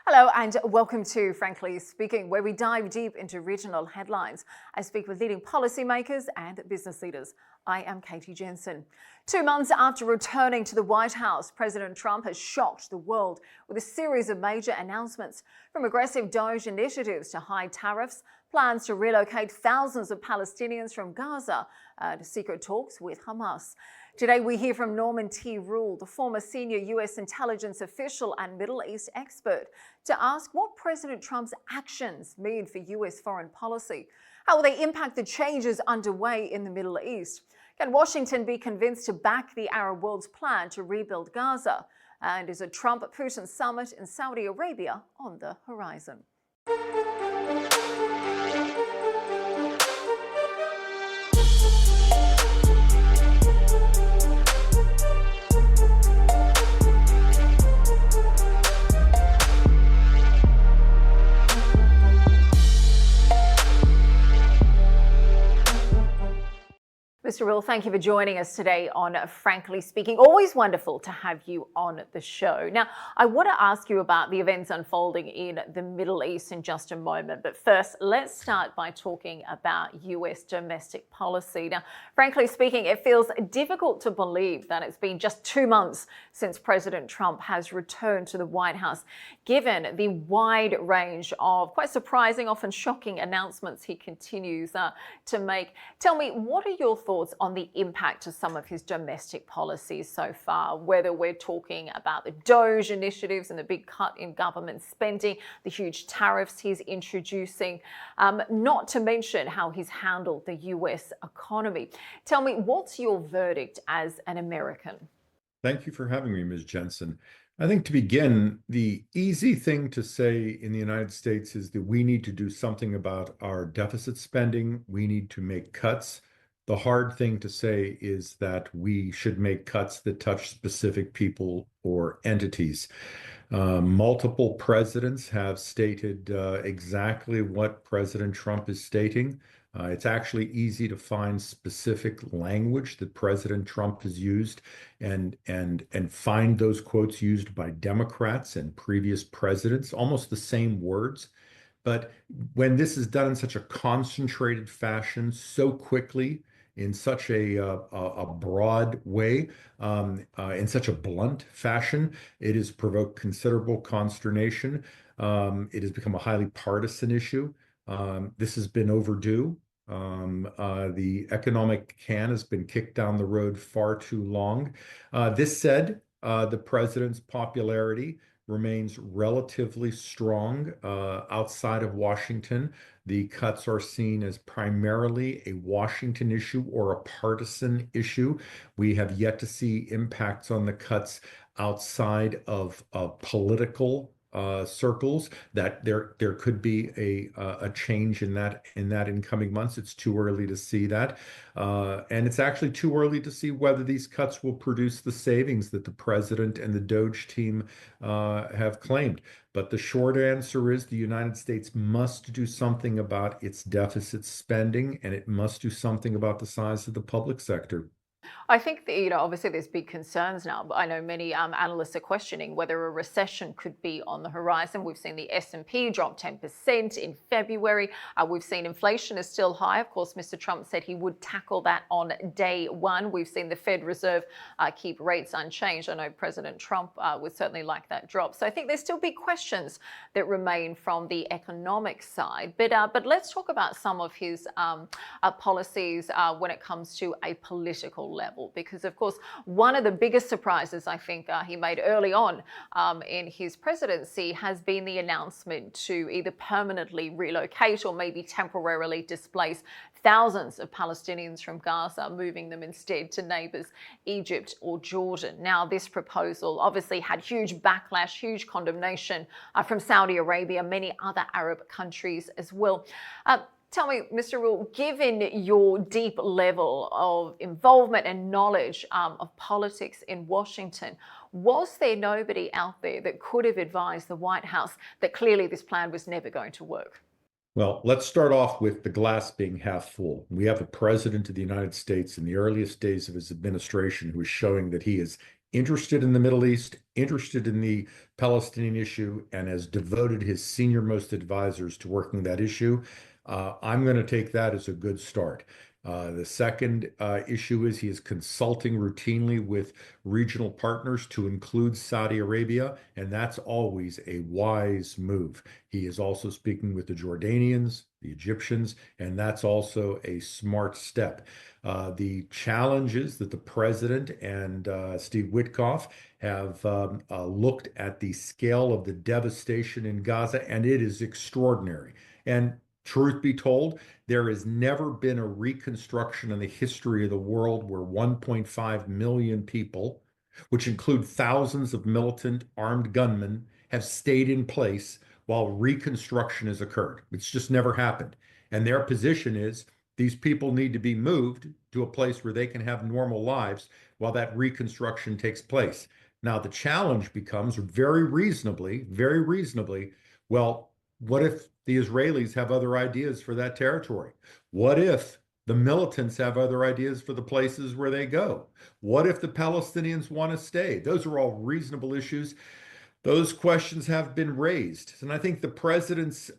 Hello and welcome to Frankly Speaking, where we dive deep into regional headlines. I speak with leading policymakers and business leaders. I am Katie Jensen. 2 months after returning to the White House, President Trump has shocked the world with a series of major announcements, from aggressive DOGE initiatives to high tariffs, plans to relocate thousands of Palestinians from Gaza, to secret talks with Hamas. Today, we hear from Norman T. Roule, the former senior U.S. intelligence official and Middle East expert, to ask what President Trump's actions mean for U.S. foreign policy. How will they impact the changes underway in the Middle East? Can Washington be convinced to back the Arab world's plan to rebuild Gaza? And is a Trump-Putin summit in Saudi Arabia on the horizon? Mr. Roule, thank you for joining us today on Frankly Speaking. Always wonderful to have you on the show. Now, I want to ask you about the events unfolding in the Middle East in just a moment. But first, let's start by talking about US domestic policy. Now, frankly speaking, it feels difficult to believe that it's been just 2 months since President Trump has returned to the White House, given the wide range of quite surprising, often shocking announcements he continues to make. Tell me, what are your thoughts on the impact of some of his domestic policies so far, whether we're talking about the DOGE initiatives and the big cut in government spending, the huge tariffs he's introducing, not to mention how he's handled the US economy. Tell me, what's your verdict as an American? Thank you for having me, Ms. Jensen. I think to begin, the easy thing to say in the United States is that we need to do something about our deficit spending. We need to make cuts. The hard thing to say is that we should make cuts that touch specific people or entities. Multiple presidents have stated exactly what President Trump is stating. It's actually easy to find specific language that President Trump has used and find those quotes used by Democrats and previous presidents, almost the same words. But when this is done in such a concentrated fashion, so quickly, in such a broad way, in such a blunt fashion, it has provoked considerable consternation. It has become a highly partisan issue. This has been overdue. The economic can has been kicked down the road far too long. This said, the president's popularity remains relatively strong outside of Washington. The cuts are seen as primarily a Washington issue or a partisan issue. We have yet to see impacts on the cuts outside of political circles. That there could be a change in that in coming months. It's too early to see that, and it's actually too early to see whether these cuts will produce the savings that the president and the DOGE team have claimed. But the short answer is the United States must do something about its deficit spending, and it must do something about the size of the public sector. I think that, obviously there's big concerns now, but I know many analysts are questioning whether a recession could be on the horizon. We've seen the S&P drop 10% in February. We've seen inflation is still high. Of course, Mr. Trump said he would tackle that on day one. We've seen the Fed Reserve keep rates unchanged. I know President Trump would certainly like that drop. So I think there's still big questions that remain from the economic side. But let's talk about some of his policies when it comes to a political level. Because, of course, one of the biggest surprises I think he made early on in his presidency has been the announcement to either permanently relocate or maybe temporarily displace thousands of Palestinians from Gaza, moving them instead to neighbors Egypt or Jordan. Now, this proposal obviously had huge backlash, huge condemnation from Saudi Arabia, many other Arab countries as well. Tell me, Mr. Roule, given your deep level of involvement and knowledge of politics in Washington, was there nobody out there that could have advised the White House that clearly this plan was never going to work? Well, let's start off with the glass being half full. We have a president of the United States in the earliest days of his administration who is showing that he is interested in the Middle East, interested in the Palestinian issue, and has devoted his senior most advisors to working that issue. I'm going to take that as a good start. The second issue is he is consulting routinely with regional partners to include Saudi Arabia, and that's always a wise move. He is also speaking with the Jordanians, the Egyptians, and that's also a smart step. The challenges that the president and Steve Witkoff have looked at the scale of the devastation in Gaza, and it is extraordinary. And truth be told, there has never been a reconstruction in the history of the world where 1.5 million people, which include thousands of militant armed gunmen, have stayed in place while reconstruction has occurred. It's just never happened. And their position is these people need to be moved to a place where they can have normal lives while that reconstruction takes place. Now, the challenge becomes very reasonably, well, what if the Israelis have other ideas for that territory? What if the militants have other ideas for the places where they go? What if the Palestinians want to stay? Those are all reasonable issues. Those questions have been raised. And I think the president's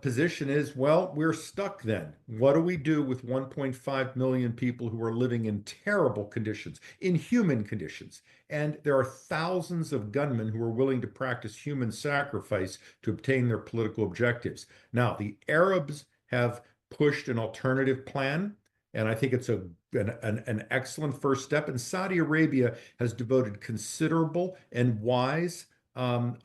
position is, well, we're stuck then. What do we do with 1.5 million people who are living in terrible conditions, inhuman conditions? And there are thousands of gunmen who are willing to practice human sacrifice to obtain their political objectives. Now, the Arabs have pushed an alternative plan, and I think it's an excellent first step. And Saudi Arabia has devoted considerable and wise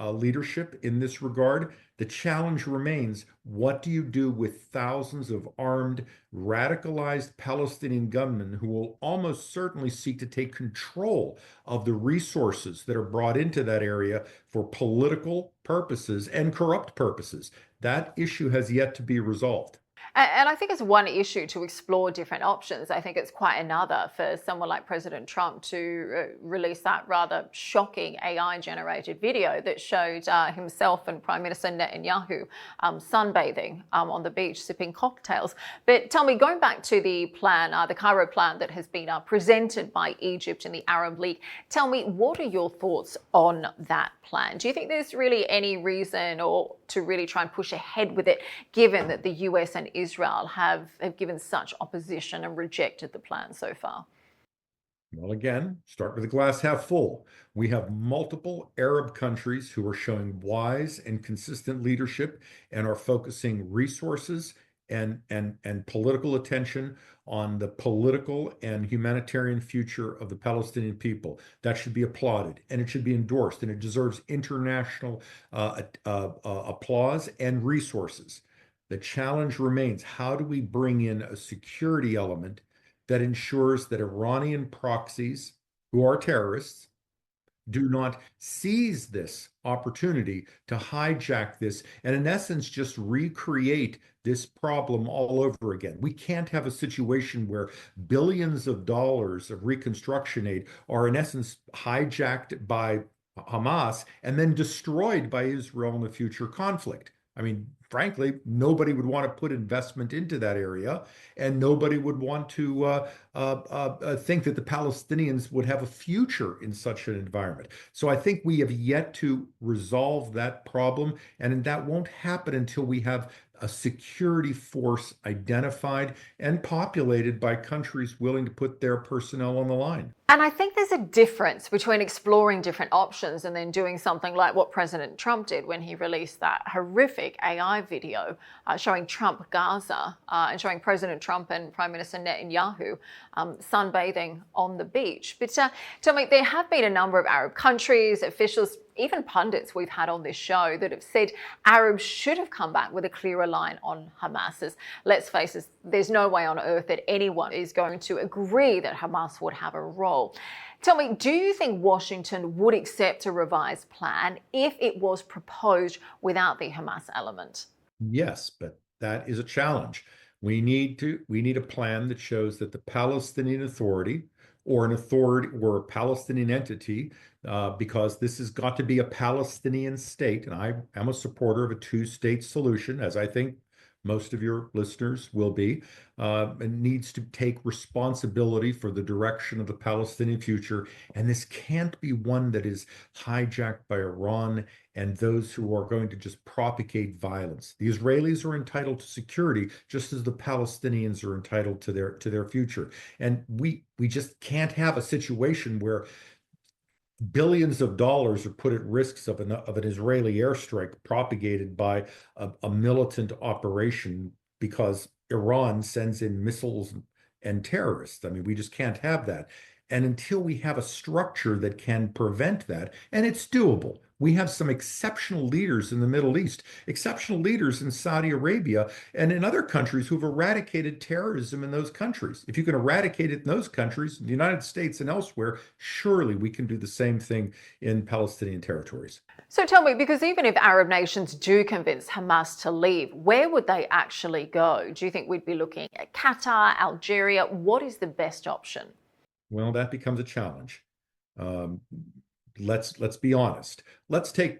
leadership in this regard. The challenge remains, what do you do with thousands of armed, radicalized Palestinian gunmen who will almost certainly seek to take control of the resources that are brought into that area for political purposes and corrupt purposes? That issue has yet to be resolved. And I think it's one issue to explore different options. I think it's quite another for someone like President Trump to release that rather shocking AI-generated video that showed himself and Prime Minister Netanyahu sunbathing on the beach, sipping cocktails. But tell me, going back to the plan, the Cairo plan that has been presented by Egypt and the Arab League, tell me, what are your thoughts on that plan? Do you think there's really any reason or to really try and push ahead with it, given that the US and Israel have given such opposition and rejected the plan so far? Well, again, start with the glass half full. We have multiple Arab countries who are showing wise and consistent leadership and are focusing resources and political attention on the political and humanitarian future of the Palestinian people. That should be applauded, and it should be endorsed, and it deserves international applause and resources. The challenge remains, how do we bring in a security element that ensures that Iranian proxies, who are terrorists, do not seize this opportunity to hijack this and, in essence, just recreate this problem all over again. We can't have a situation where billions of dollars of reconstruction aid are, in essence, hijacked by Hamas and then destroyed by Israel in a future conflict. I mean, frankly, nobody would want to put investment into that area, and nobody would want to think that the Palestinians would have a future in such an environment. So I think we have yet to resolve that problem, and that won't happen until we have a security force identified and populated by countries willing to put their personnel on the line. And I think there's a difference between exploring different options and then doing something like what President Trump did when he released that horrific AI video showing Trump Gaza and showing President Trump and Prime Minister Netanyahu sunbathing on the beach. But tell me, there have been a number of Arab countries, officials, even pundits we've had on this show that have said Arabs should have come back with a clearer line on Hamas. As, let's face it, there's no way on earth that anyone is going to agree that Hamas would have a role. Tell me, do you think Washington would accept a revised plan if it was proposed without the Hamas element? Yes, but that is a challenge. We need a plan that shows that the Palestinian Authority or an authority or a Palestinian entity, because this has got to be a Palestinian state, and I am a supporter of a two-state solution, as I think most of your listeners will be, and needs to take responsibility for the direction of the Palestinian future. And this can't be one that is hijacked by Iran and those who are going to just propagate violence. The Israelis are entitled to security, just as the Palestinians are entitled to their future. And we just can't have a situation where billions of dollars are put at risks of an Israeli airstrike propagated by a militant operation because Iran sends in missiles and terrorists. I mean, we just can't have that. And until we have a structure that can prevent that, and it's doable. We have some exceptional leaders in the Middle East, exceptional leaders in Saudi Arabia, and in other countries who've eradicated terrorism in those countries. If you can eradicate it in those countries, the United States and elsewhere, surely we can do the same thing in Palestinian territories. So tell me, because even if Arab nations do convince Hamas to leave, where would they actually go? Do you think we'd be looking at Qatar, Algeria? What is the best option? Well, that becomes a challenge. Um, let's be honest. Let's take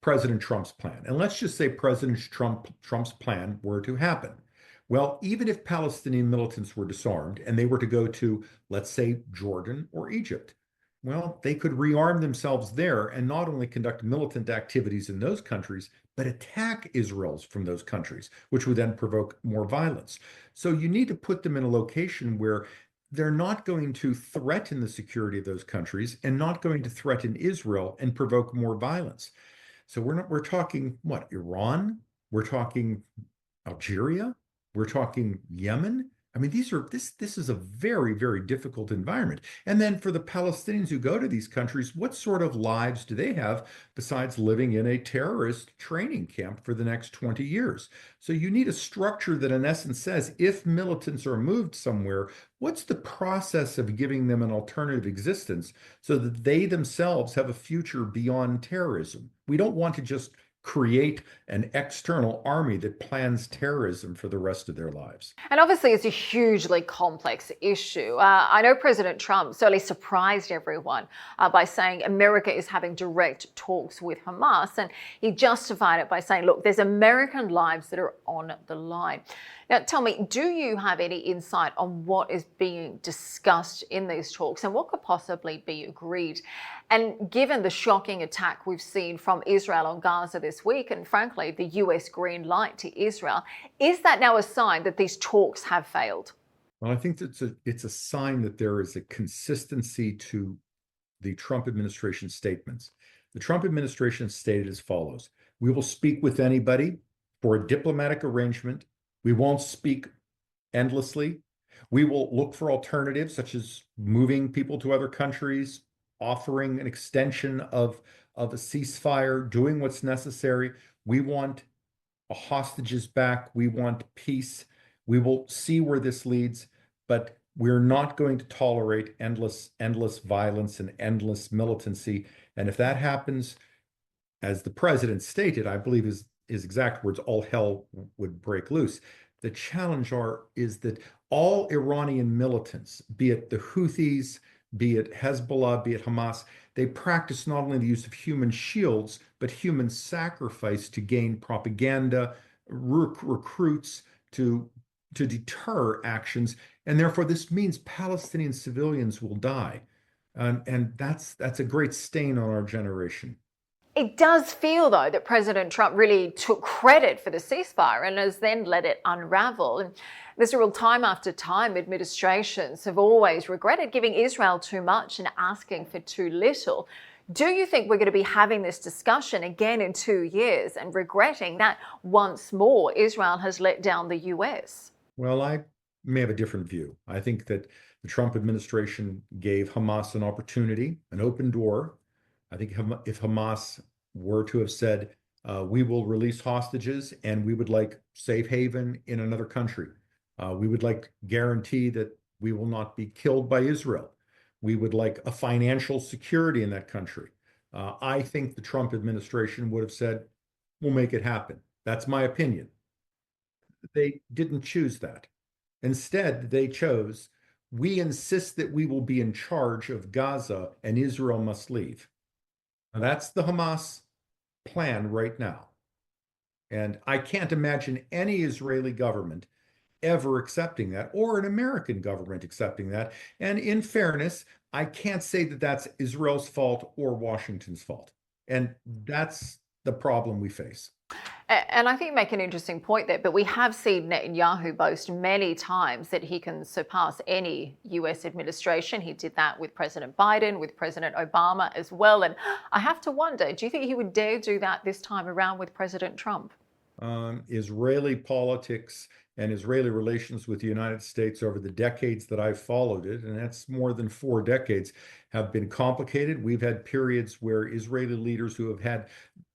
President Trump's plan, and let's just say Trump's plan were to happen. Well, even if Palestinian militants were disarmed and they were to go to, let's say, Jordan or Egypt, well, they could rearm themselves there and not only conduct militant activities in those countries, but attack Israel's from those countries, which would then provoke more violence. So you need to put them in a location where they're not going to threaten the security of those countries and not going to threaten Israel and provoke more violence. So we're talking what, Iran? We're talking Algeria? We're talking Yemen? I mean, this is a very, very difficult environment. And then for the Palestinians who go to these countries, what sort of lives do they have besides living in a terrorist training camp for the next 20 years? So you need a structure that in essence says if militants are moved somewhere, what's the process of giving them an alternative existence so that they themselves have a future beyond terrorism? We don't want to just create an external army that plans terrorism for the rest of their lives. And obviously, it's a hugely complex issue. I know President Trump certainly surprised everyone by saying America is having direct talks with Hamas. And he justified it by saying, look, there's American lives that are on the line. Now, tell me, do you have any insight on what is being discussed in these talks and what could possibly be agreed? And given the shocking attack we've seen from Israel on Gaza this week, and frankly, the US green light to Israel, is that now a sign that these talks have failed? Well, I think it's a sign that there is a consistency to the Trump administration statements. The Trump administration stated as follows: we will speak with anybody for a diplomatic arrangement. We won't speak endlessly. We will look for alternatives, such as moving people to other countries, offering an extension of a ceasefire, doing what's necessary. We want hostages back. We want peace. We will see where this leads, but we're not going to tolerate endless violence and endless militancy. And if that happens, as the president stated, I believe his exact words, all hell would break loose. The challenge is that all Iranian militants, be it the Houthis, be it Hezbollah, be it Hamas, they practice not only the use of human shields, but human sacrifice to gain propaganda, recruits to deter actions. And therefore, this means Palestinian civilians will die. And that's a great stain on our generation. It does feel, though, that President Trump really took credit for the ceasefire and has then let it unravel. And there's a real time after time administrations have always regretted giving Israel too much and asking for too little. Do you think we're going to be having this discussion again in 2 years and regretting that once more Israel has let down the US? Well, I may have a different view. I think that the Trump administration gave Hamas an opportunity, an open door. I think if Hamas were to have said, we will release hostages and we would like safe haven in another country. We would like guarantee that we will not be killed by Israel. We would like a financial security in that country. I think the Trump administration would have said, we'll make it happen. That's my opinion. They didn't choose that. Instead, they chose, we insist that we will be in charge of Gaza and Israel must leave. Now, that's the Hamas plan right now. And I can't imagine any Israeli government ever accepting that, or an American government accepting that. And in fairness, I can't say that that's Israel's fault or Washington's fault. And that's the problem we face. And I think you make an interesting point there, but we have seen Netanyahu boast many times that he can surpass any US administration. He did that with President Biden, with President Obama as well. And I have to wonder, do you think he would dare do that this time around with President Trump? Israeli politics and Israeli relations with the United States over the decades that I've followed it, and that's more than 4 decades, have been complicated. We've had periods where Israeli leaders who have had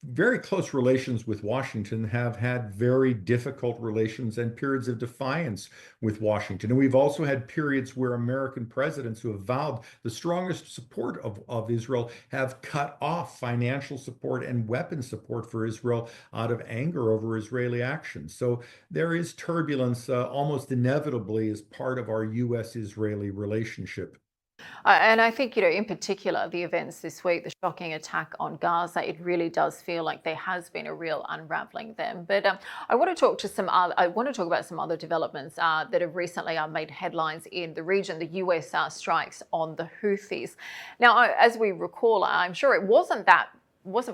very close relations with Washington have had very difficult relations and periods of defiance with Washington. And we've also had periods where American presidents who have vowed the strongest support of Israel have cut off financial support and weapon support for Israel out of anger over Israeli actions. So there is turbulence almost inevitably as part of our US-Israeli relationship. And I think, in particular, the events this week, the shocking attack on Gaza, it really does feel like there has been a real unraveling there. But I want to talk to I want to talk about some other developments that have recently made headlines in the region. The US strikes on the Houthis. Now, as we recall, I'm sure it wasn't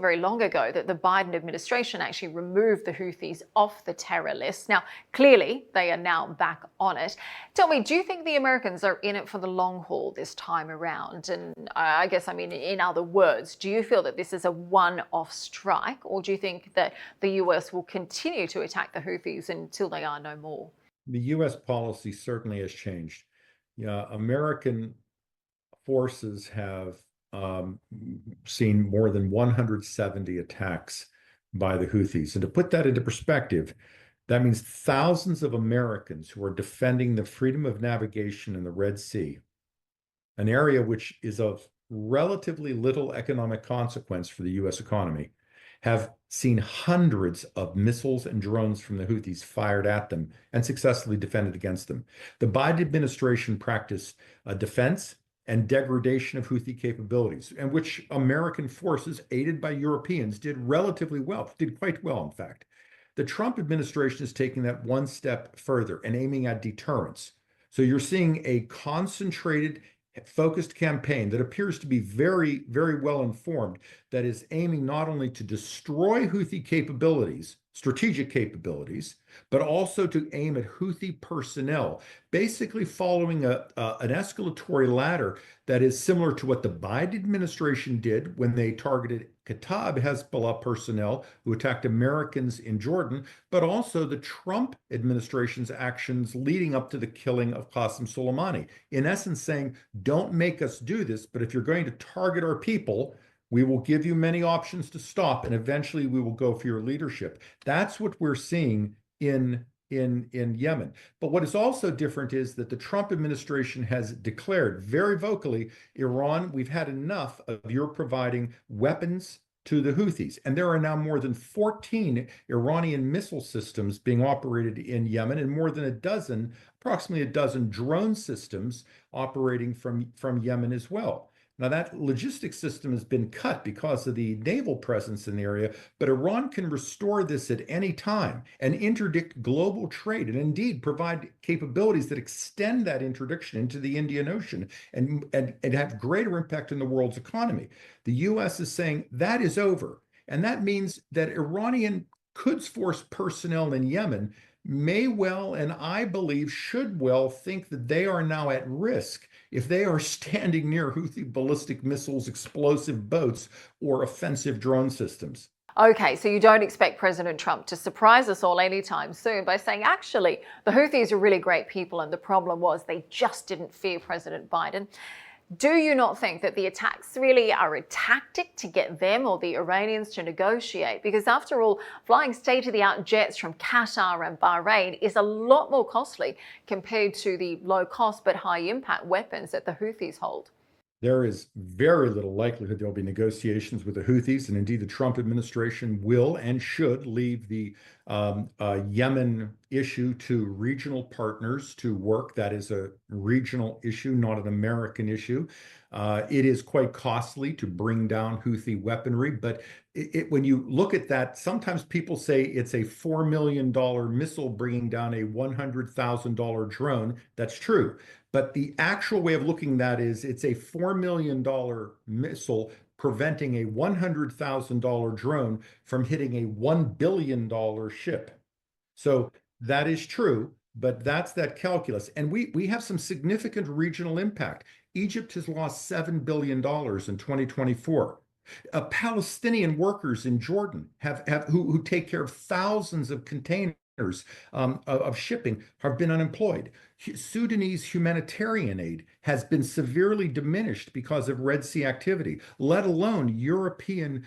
very long ago that the Biden administration actually removed the Houthis off the terror list. Now, clearly, they are now back on it. Tell me, do you think the Americans are in it for the long haul this time around? And I guess, in other words, do you feel that this is a one-off strike, or do you think that the US will continue to attack the Houthis until they are no more? The US policy certainly has changed. Yeah, American forces have seen more than 170 attacks by the Houthis. And to put that into perspective, that means thousands of Americans who are defending the freedom of navigation in the Red Sea, an area which is of relatively little economic consequence for the US economy, have seen hundreds of missiles and drones from the Houthis fired at them and successfully defended against them. The Biden administration practiced defense and degradation of Houthi capabilities, and which American forces, aided by Europeans, did relatively well, did quite well, in fact. The Trump administration is taking that one step further and aiming at deterrence. So you're seeing a concentrated, focused campaign that appears to be very, very well informed, that is aiming not only to destroy Houthi capabilities, strategic capabilities, but also to aim at Houthi personnel, basically following an escalatory ladder that is similar to what the Biden administration did when they targeted Kataib Hezbollah personnel who attacked Americans in Jordan, but also the Trump administration's actions leading up to the killing of Qasem Soleimani. In essence, saying, don't make us do this, but if you're going to target our people, we will give you many options to stop, and eventually we will go for your leadership. That's what we're seeing in Yemen. But what is also different is that the Trump administration has declared very vocally, Iran, we've had enough of your providing weapons to the Houthis. And there are now more than 14 Iranian missile systems being operated in Yemen, and more than approximately a dozen drone systems operating from Yemen as well. Now, that logistics system has been cut because of the naval presence in the area, but Iran can restore this at any time and interdict global trade, and indeed provide capabilities that extend that interdiction into the Indian Ocean and have greater impact on the world's economy. The US is saying that is over. And that means that Iranian Quds Force personnel in Yemen may well, and I believe should well, think that they are now at risk if they are standing near Houthi ballistic missiles, explosive boats, or offensive drone systems. Okay, so you don't expect President Trump to surprise us all anytime soon by saying, actually, the Houthis are really great people, and the problem was they just didn't fear President Biden. Do you not think that the attacks really are a tactic to get them or the Iranians to negotiate? Because after all, flying state-of-the-art jets from Qatar and Bahrain is a lot more costly compared to the low-cost but high-impact weapons that the Houthis hold. There is very little likelihood there'll be negotiations with the Houthis, and indeed the Trump administration will and should leave the Yemen issue to regional partners to work. That is a regional issue, not an American issue. It is quite costly to bring down Houthi weaponry, but when you look at that, sometimes people say it's a $4 million missile bringing down a $100,000 drone. That's true. But the actual way of looking at that is it's a $4 million missile preventing a $100,000 drone from hitting a $1 billion ship. So that is true, but that's that calculus. And we have some significant regional impact. Egypt has lost $7 billion in 2024. Palestinian workers in Jordan who take care of thousands of containers of shipping have been unemployed. Sudanese humanitarian aid has been severely diminished because of Red Sea activity, let alone European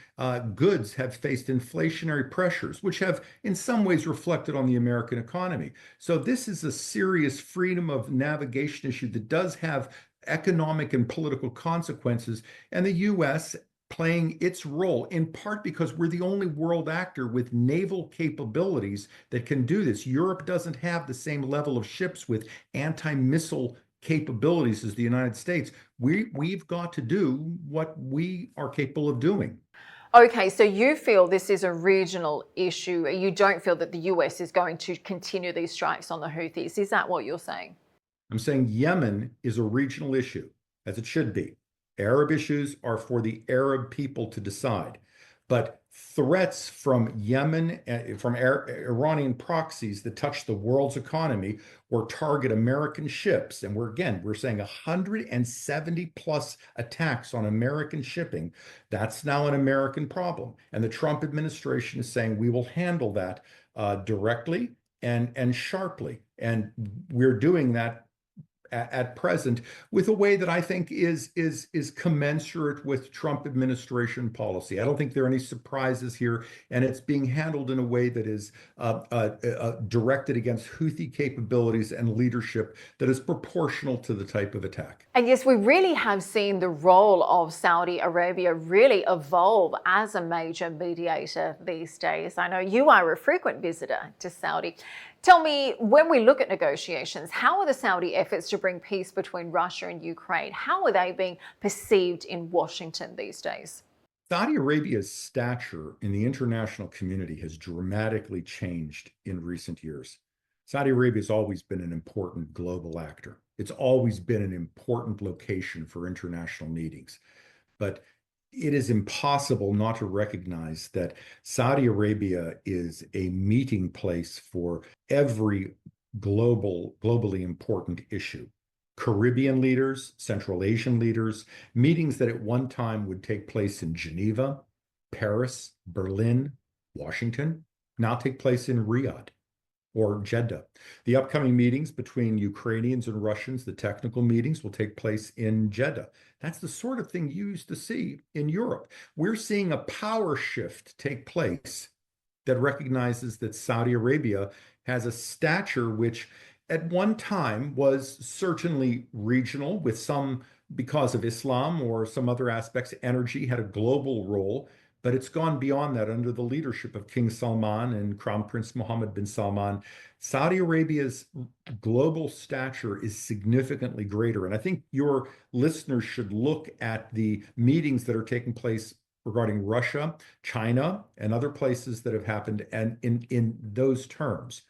goods have faced inflationary pressures, which have in some ways reflected on the American economy. So this is a serious freedom of navigation issue that does have economic and political consequences, and the U.S. playing its role, in part because we're the only world actor with naval capabilities that can do this. Europe doesn't have the same level of ships with anti-missile capabilities as the United States. We've got to do what we are capable of doing. Okay, so you feel this is a regional issue. You don't feel that the US is going to continue these strikes on the Houthis. Is that what you're saying? I'm saying Yemen is a regional issue, as it should be. Arab issues are for the Arab people to decide. But threats from Yemen, from Iranian proxies that touch the world's economy or target American ships, and we're saying 170 plus attacks on American shipping, that's now an American problem. And the Trump administration is saying we will handle that directly and sharply. And we're doing that at present with a way that I think is commensurate with Trump administration policy. I don't think there are any surprises here, and it's being handled in a way that is directed against Houthi capabilities and leadership that is proportional to the type of attack. And yes, we really have seen the role of Saudi Arabia really evolve as a major mediator these days. I know you are a frequent visitor to Saudi. Tell me, when we look at negotiations, how are the Saudi efforts to bring peace between Russia and Ukraine, how are they being perceived in Washington these days? Saudi Arabia's stature in the international community has dramatically changed in recent years. Saudi Arabia has always been an important global actor. It's always been an important location for international meetings. But it is impossible not to recognize that Saudi Arabia is a meeting place for every globally important issue. Caribbean leaders, Central Asian leaders, meetings that at one time would take place in Geneva, Paris, Berlin, Washington, now take place in Riyadh or Jeddah. The upcoming meetings between Ukrainians and Russians, the technical meetings, will take place in Jeddah. That's the sort of thing you used to see in Europe. We're seeing a power shift take place that recognizes that Saudi Arabia has a stature which at one time was certainly regional, with some, because of Islam or some other aspects, energy had a global role, but it's gone beyond that under the leadership of King Salman and Crown Prince Mohammed bin Salman. Saudi Arabia's global stature is significantly greater. And I think your listeners should look at the meetings that are taking place regarding Russia, China, and other places that have happened, and in those terms.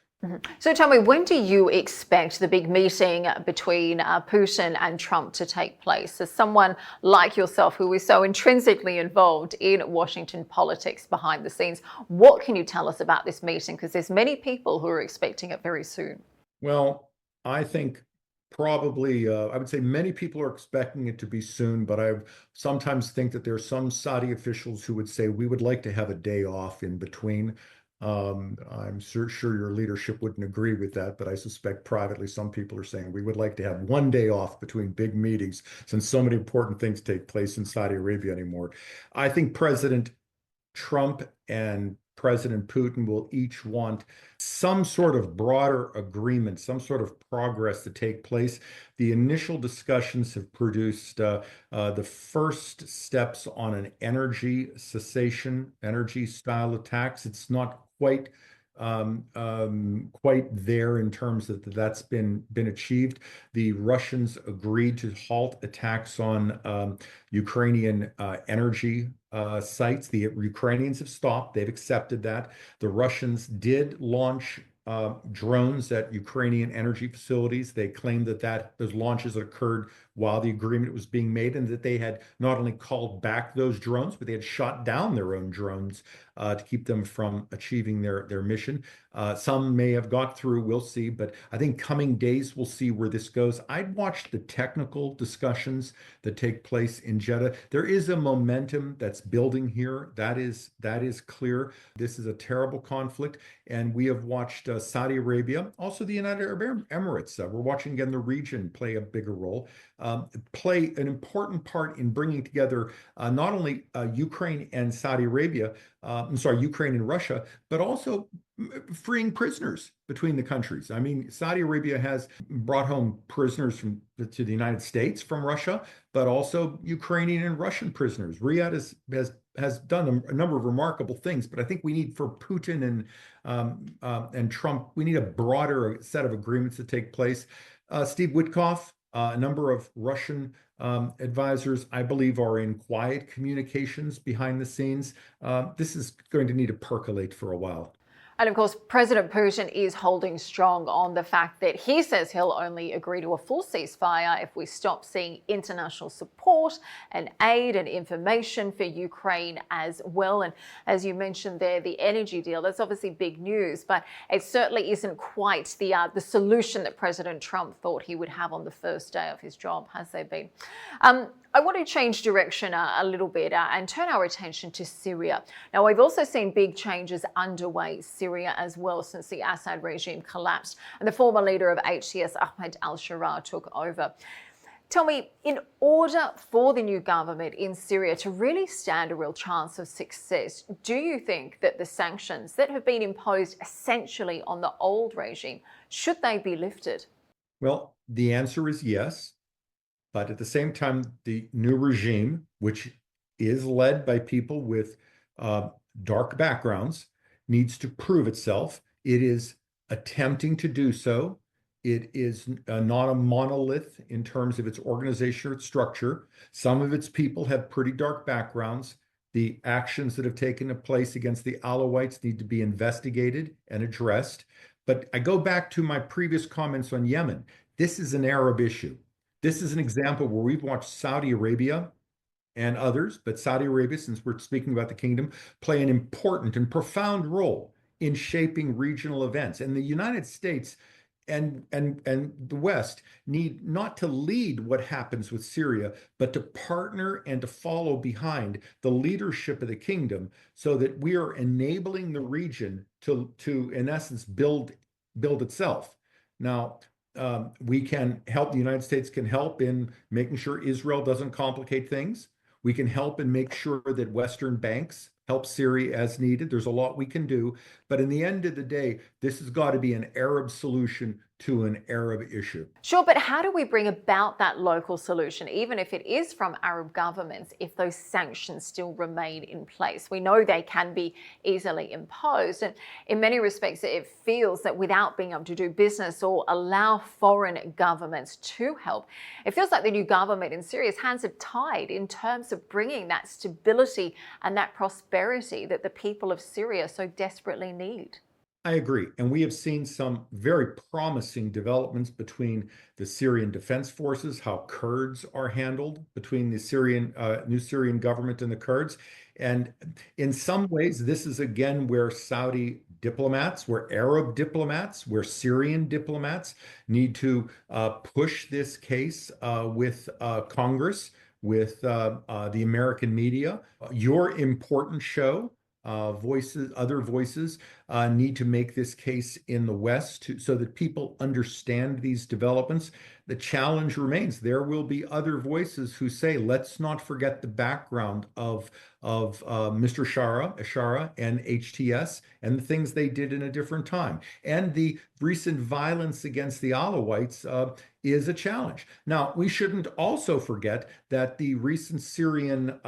So tell me, when do you expect the big meeting between Putin and Trump to take place? As someone like yourself who is so intrinsically involved in Washington politics behind the scenes, what can you tell us about this meeting? Because there's many people who are expecting it very soon. Well, I think probably, I would say many people are expecting it to be soon, but I sometimes think that there are some Saudi officials who would say we would like to have a day off in between. I'm sure your leadership wouldn't agree with that, but I suspect privately some people are saying we would like to have one day off between big meetings since so many important things take place in Saudi Arabia anymore. I think President Trump and President Putin will each want some sort of broader agreement, some sort of progress to take place. The initial discussions have produced the first steps on an energy cessation, energy style attacks. It's not quite there in terms of that's been achieved. The Russians agreed to halt attacks on Ukrainian energy sites. The Ukrainians have stopped. They've accepted that. The Russians did launch drones at Ukrainian energy facilities. They claimed that those launches occurred while the agreement was being made, and that they had not only called back those drones, but they had shot down their own drones to keep them from achieving their mission. Some may have got through, we'll see, but I think coming days we'll see where this goes. I'd watch the technical discussions that take place in Jeddah. There is a momentum that's building here. That is clear. This is a terrible conflict, and we have watched Saudi Arabia, also the United Arab Emirates. We're watching again the region play a bigger role, play an important part in bringing together not only Ukraine and Saudi Arabia, Ukraine and Russia, but also freeing prisoners between the countries. I mean, Saudi Arabia has brought home prisoners to the United States from Russia, but also Ukrainian and Russian prisoners. Riyadh has done a number of remarkable things, but I think we need, for Putin and Trump, we need a broader set of agreements to take place. Steve Witkoff, a number of Russian advisors, I believe, are in quiet communications behind the scenes. This is going to need to percolate for a while. And of course, President Putin is holding strong on the fact that he says he'll only agree to a full ceasefire if we stop seeing international support and aid and information for Ukraine as well. And as you mentioned there, the energy deal, that's obviously big news, but it certainly isn't quite the solution that President Trump thought he would have on the first day of his job, has there been? I want to change direction a little bit and turn our attention to Syria. Now, we've also seen big changes underway in Syria as well since the Assad regime collapsed and the former leader of HTS, Ahmed al-Sharaa, took over. Tell me, in order for the new government in Syria to really stand a real chance of success, do you think that the sanctions that have been imposed essentially on the old regime, should they be lifted? Well, the answer is yes. But at the same time, the new regime, which is led by people with dark backgrounds, needs to prove itself. It is attempting to do so. It is not a monolith in terms of its organization or its structure. Some of its people have pretty dark backgrounds. The actions that have taken place against the Alawites need to be investigated and addressed. But I go back to my previous comments on Yemen. This is an Arab issue. This is an example where we've watched Saudi Arabia and others, but Saudi Arabia, since we're speaking about the kingdom, play an important and profound role in shaping regional events. And the United States and the West need not to lead what happens with Syria, but to partner and to follow behind the leadership of the kingdom so that we are enabling the region to in essence, build itself. Now, we can help, the United States can help in making sure Israel doesn't complicate things. We can help and make sure that Western banks help Syria as needed. There's a lot we can do. But in the end of the day, this has got to be an Arab solution to an Arab issue. Sure, but how do we bring about that local solution, even if it is from Arab governments, if those sanctions still remain in place? We know they can be easily imposed. And in many respects, it feels that without being able to do business or allow foreign governments to help, it feels like the new government in Syria's hands are tied in terms of bringing that stability and that prosperity that the people of Syria so desperately need. I agree. And we have seen some very promising developments between the Syrian Defense Forces, how Kurds are handled between the new Syrian government and the Kurds. And in some ways, this is again where Saudi diplomats, where Arab diplomats, where Syrian diplomats need to push this case with Congress, with the American media. Your important show, other voices need to make this case in the West so that people understand these developments. The challenge remains. There will be other voices who say, let's not forget the background of Mr. Ashara and HTS and the things they did in a different time. And the recent violence against the Alawites is a challenge. Now, we shouldn't also forget that the recent Syrian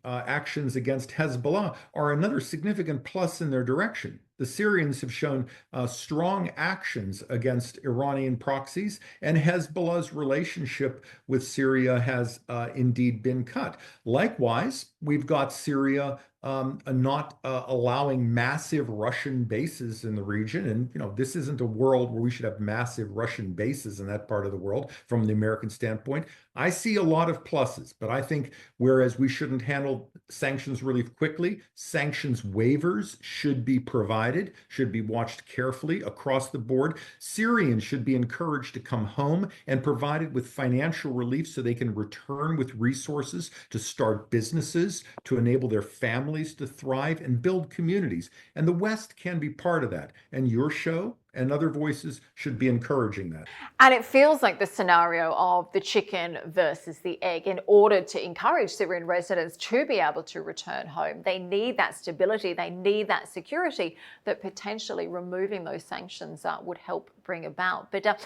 actions against Hezbollah are another significant plus in their direction. The The Syrians have shown strong actions against Iranian proxies, and Hezbollah's relationship with Syria has indeed been cut. Likewise, we've got Syria not allowing massive Russian bases in the region. And, this isn't a world where we should have massive Russian bases in that part of the world from the American standpoint. I see a lot of pluses, but I think whereas we shouldn't handle sanctions relief quickly, sanctions waivers should be provided, should be watched carefully across the board. Syrians should be encouraged to come home and provided with financial relief so they can return with resources to start businesses, to enable their families to thrive and build communities. And the West can be part of that. And your show and other voices should be encouraging that. And it feels like the scenario of the chicken versus the egg. In order to encourage Syrian residents to be able to return home, they need that stability, they need that security that potentially removing those sanctions would help bring about. But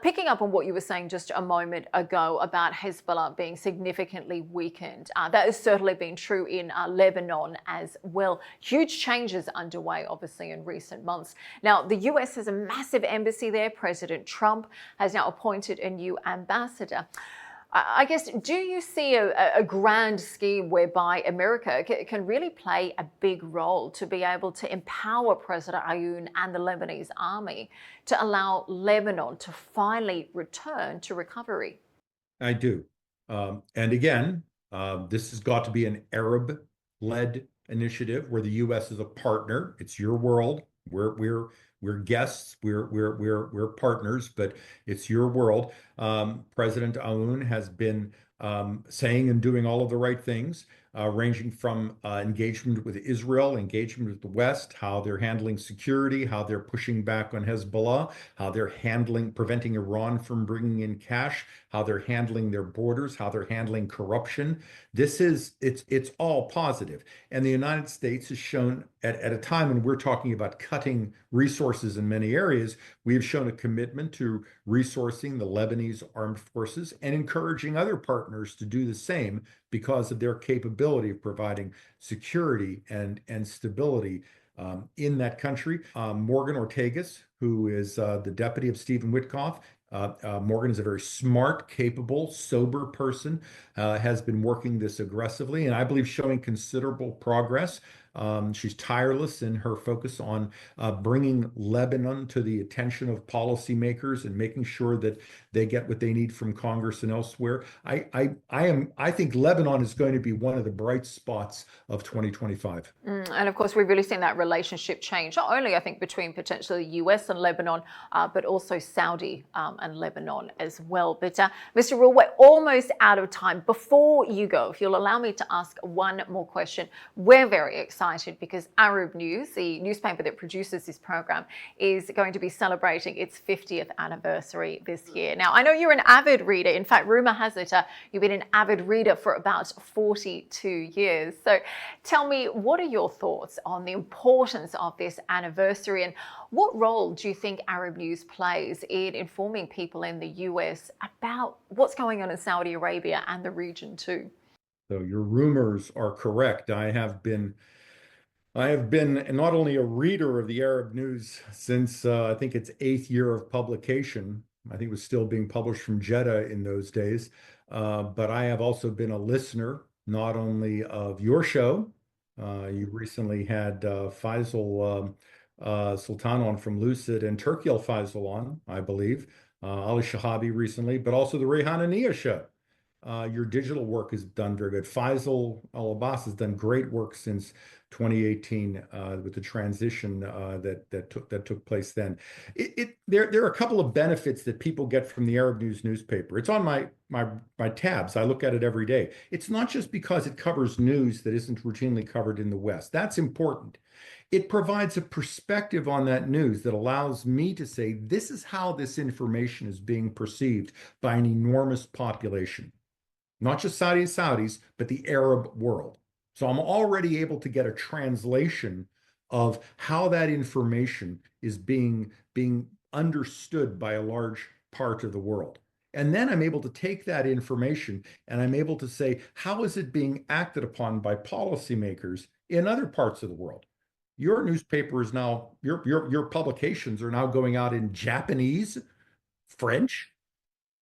picking up on what you were saying just a moment ago about Hezbollah being significantly weakened, that has certainly been true in Lebanon as well. Huge changes underway, obviously, in recent months. Now, the US has a massive embassy there. President Trump has now appointed a new ambassador. I guess, do you see a grand scheme whereby America can really play a big role to be able to empower President Aoun and the Lebanese army to allow Lebanon to finally return to recovery? I do. And again, this has got to be an Arab-led initiative where the U.S. is a partner. It's your world. We're guests. We're partners, but it's your world. President Aoun has been saying and doing all of the right things, ranging from engagement with Israel, engagement with the West, how they're handling security, how they're pushing back on Hezbollah, how they're preventing Iran from bringing in cash, how they're handling their borders, how they're handling corruption. It's all positive. And the United States has shown at a time when we're talking about cutting resources in many areas, we have shown a commitment to resourcing the Lebanese armed forces and encouraging other partners to do the same because of their capability of providing security and stability in that country. Morgan Ortagus, who is the deputy of Stephen Witkoff, Morgan is a very smart, capable, sober person, has been working this aggressively, and I believe showing considerable progress. She's tireless in her focus on bringing Lebanon to the attention of policymakers and making sure that they get what they need from Congress and elsewhere. I think Lebanon is going to be one of the bright spots of 2025. And of course, we've really seen that relationship change, not only, I think, between potentially US and Lebanon, but also Saudi and Lebanon as well. But Mr. Roule, we're almost out of time. Before you go, if you'll allow me to ask one more question, we're very excited because Arab News, the newspaper that produces this program, is going to be celebrating its 50th anniversary this year. Now, I know you're an avid reader. In fact, rumor has it you've been an avid reader for about 42 years. So tell me, what are your thoughts on the importance of this anniversary, and what role do you think Arab News plays in informing people in the US about what's going on in Saudi Arabia and the region too? So your rumors are correct. I have been not only a reader of the Arab News since I think its 8th year of publication. I think it was still being published from Jeddah in those days. But I have also been a listener, not only of your show. You recently had Faisal Sultan on from Lucid and Turki Al Faisal on, I believe, Ali Shahabi recently, but also the Rayhana Nia show. Your digital work is done very good. Faisal Al Abbas has done great work since 2018 with the transition that took place then. There are a couple of benefits that people get from the Arab News newspaper. It's on my tabs. I look at it every day. It's not just because it covers news that isn't routinely covered in the West. That's important. It provides a perspective on that news that allows me to say, this is how this information is being perceived by an enormous population. Not just Saudis, but the Arab world. So I'm already able to get a translation of how that information is being understood by a large part of the world. And then I'm able to take that information and I'm able to say, how is it being acted upon by policymakers in other parts of the world? your newspaper is now, your publications are now going out in Japanese, French,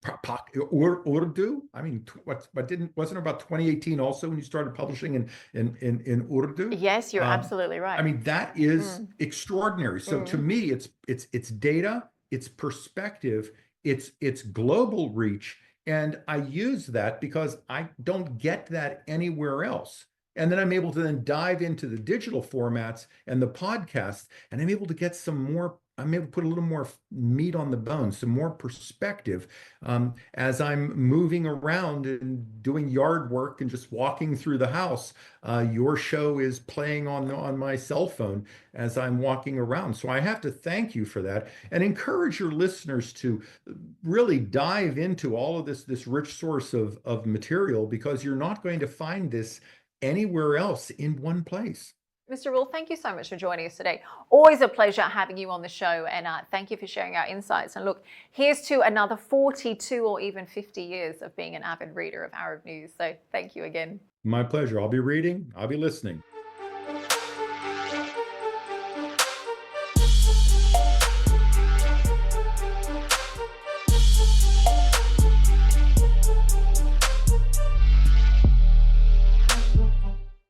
Urdu. I mean, what didn't wasn't it about 2018 also when you started publishing in Urdu? Yes, you're Um, absolutely I right. mean, that is Mm, extraordinary. So to mm. me, it's data, it's perspective, it's global reach, and I use that because I don't get that anywhere else. And then I'm able to then dive into the digital formats and the podcasts, and I'm able to get some more. I'm able to put a little more meat on the bone, some more perspective as I'm moving around and doing yard work and just walking through the house. Your show is playing on my cell phone as I'm walking around. So I have to thank you for that and encourage your listeners to really dive into all of this rich source of material because you're not going to find this anywhere else in one place. Mr. Rule, thank you so much for joining us today. Always a pleasure having you on the show, and thank you for sharing our insights. And look, here's to another 42 or even 50 years of being an avid reader of Arab news. So thank you again. My pleasure. I'll be reading, I'll be listening.